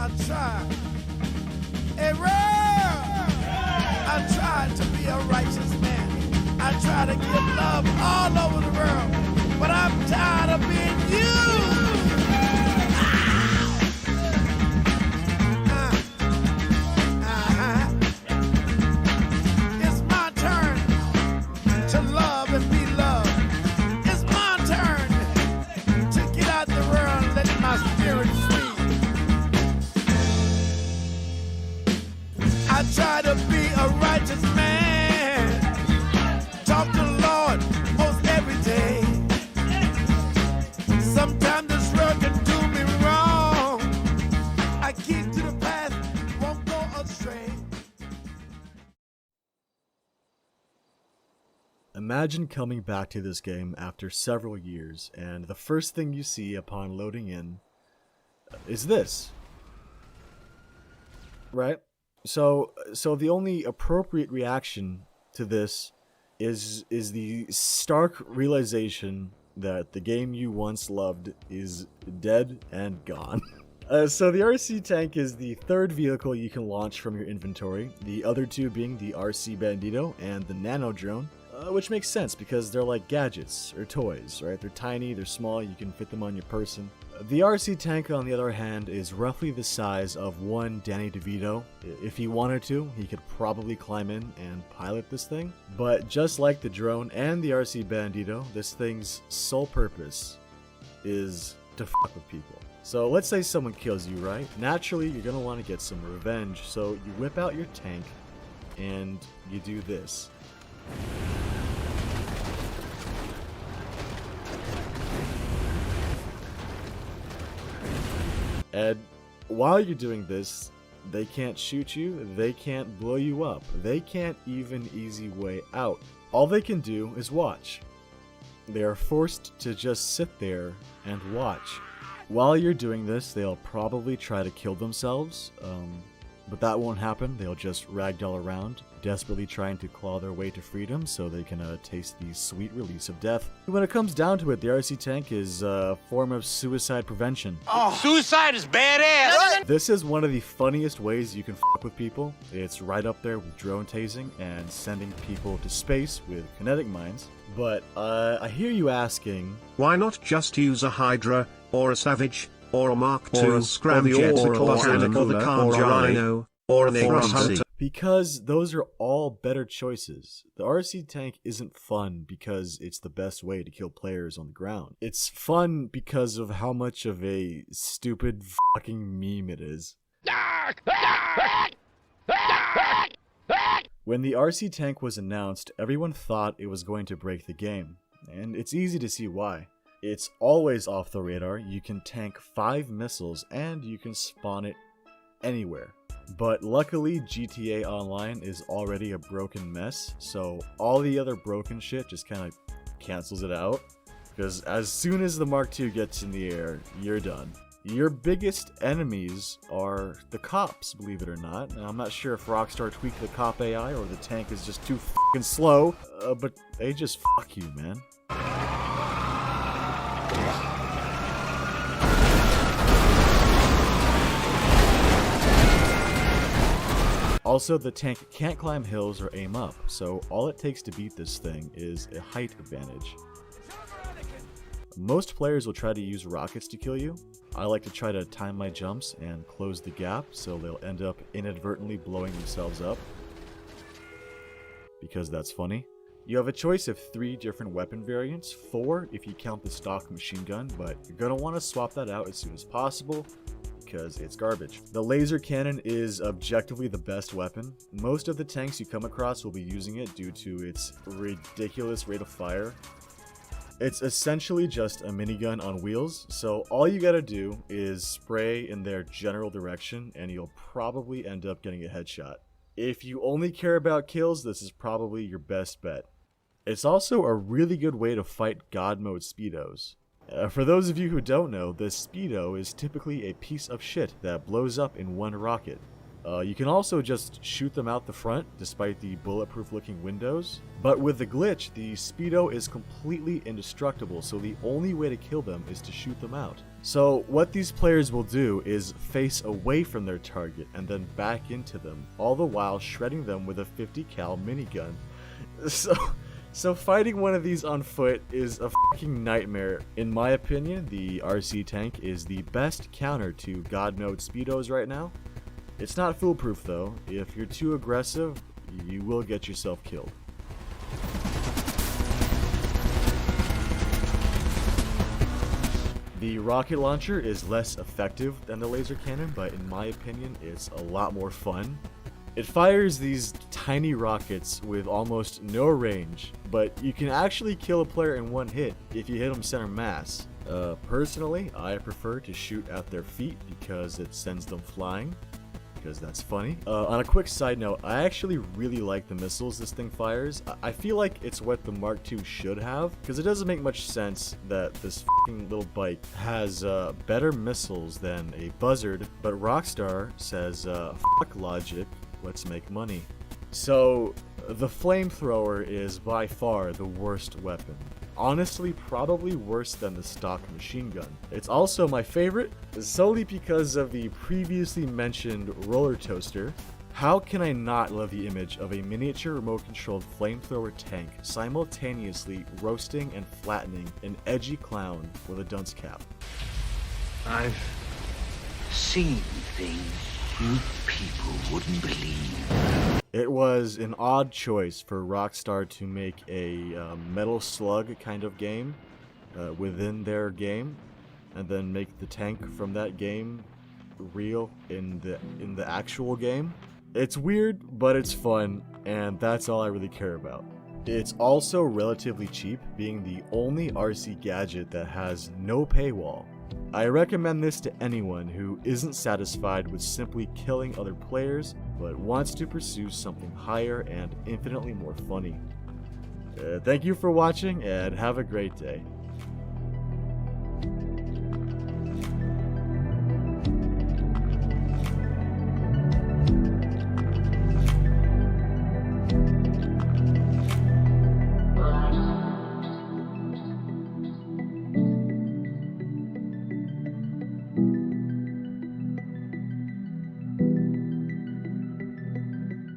I try. Hey, Ray! I try to be a righteous man. I try to give love all over the world, but I'm tired of being used. It's my turn to love and be loved. It's my turn to get out the world and let my spirit free. I try to be a righteous man. Talk to the Lord most every day. Sometimes this world can do me wrong. I keep to the path, won't go astray. Imagine coming back to this game after several years, and the first thing you see upon loading in is this. Right? So the only appropriate reaction to this is the stark realization that the game you once loved is dead and gone. So the RC tank is the third vehicle you can launch from your inventory, the other two being the RC bandito and the nano drone, which makes sense because they're like gadgets or toys, right? They're tiny, they're small, you can fit them on your person. The RC tank, on the other hand, is roughly the size of one Danny DeVito. If he wanted to, he could probably climb in and pilot this thing. But just like the drone and the RC bandito, this thing's sole purpose is to fuck with people. So let's say someone kills you, right? Naturally, you're gonna want to get some revenge, so you whip out your tank and you do this. And while you're doing this, they can't shoot you, they can't blow you up, they can't even easy way out. All they can do is watch. They are forced to just sit there and watch. While you're doing this, they'll probably try to kill themselves, but that won't happen. They'll just ragdoll around, desperately trying to claw their way to freedom so they can taste the sweet release of death. When it comes down to it, the RC tank is a form of suicide prevention. Oh, suicide is badass! This is one of the funniest ways you can fuck with people. It's right up there with drone tasing and sending people to space with kinetic mines. But I hear you asking, why not just use a Hydra, or a Savage, or a Mark II, or a Scramjet, or a Botanic, or the Car Rhino, or an Hunter? Because those are all better choices. The RC tank isn't fun because it's the best way to kill players on the ground. It's fun because of how much of a stupid fucking meme it is. When the RC tank was announced, everyone thought it was going to break the game, and it's easy to see why. It's always off the radar, you can tank 5 missiles, and you can spawn it anywhere. But luckily, GTA Online is already a broken mess, so all the other broken shit just kind of cancels it out. Because as soon as the Mark II gets in the air, you're done. Your biggest enemies are the cops, believe it or not. And I'm not sure if Rockstar tweaked the cop AI or the tank is just too fucking slow, but they just fuck you, man. Also, the tank can't climb hills or aim up, so all it takes to beat this thing is a height advantage. Most players will try to use rockets to kill you. I like to try to time my jumps and close the gap so they'll end up inadvertently blowing themselves up, because that's funny. You have a choice of 3 different weapon variants, 4 if you count the stock machine gun, but you're going to want to swap that out as soon as possible because it's garbage. The laser cannon is objectively the best weapon. Most of the tanks you come across will be using it due to its ridiculous rate of fire. It's essentially just a minigun on wheels, so all you gotta do is spray in their general direction and you'll probably end up getting a headshot. If you only care about kills, this is probably your best bet. It's also a really good way to fight God mode speedos. For those of you who don't know, the speedo is typically a piece of shit that blows up in one rocket. You can also just shoot them out the front, despite the bulletproof looking windows. But with the glitch, the speedo is completely indestructible, so the only way to kill them is to shoot them out. So what these players will do is face away from their target and then back into them, all the while shredding them with a 50 cal minigun. So fighting one of these on foot is a fucking nightmare. In my opinion, the RC tank is the best counter to God Mode Speedos right now. It's not foolproof though. If you're too aggressive, you will get yourself killed. The rocket launcher is less effective than the laser cannon, but in my opinion, it's a lot more fun. It fires these tiny rockets with almost no range, but you can actually kill a player in one hit if you hit them center mass. Personally, I prefer to shoot at their feet because it sends them flying, because that's funny. On a quick side note, I actually really like the missiles this thing fires. I feel like it's what the Mark II should have, because it doesn't make much sense that this f***ing little bike has better missiles than a Buzzard, but Rockstar says, fuck logic, let's make money. So, the flamethrower is by far the worst weapon. Honestly, probably worse than the stock machine gun. It's also my favorite, solely because of the previously mentioned roller toaster. How can I not love the image of a miniature remote-controlled flamethrower tank simultaneously roasting and flattening an edgy clown with a dunce cap? I've seen things you people wouldn't believe. It was an odd choice for Rockstar to make a Metal Slug kind of game within their game, and then make the tank from that game real in the actual game. It's weird, but it's fun, and that's all I really care about. It's also relatively cheap, being the only RC gadget that has no paywall. I recommend this to anyone who isn't satisfied with simply killing other players, but wants to pursue something higher and infinitely more funny. Thank you for watching, and have a great day.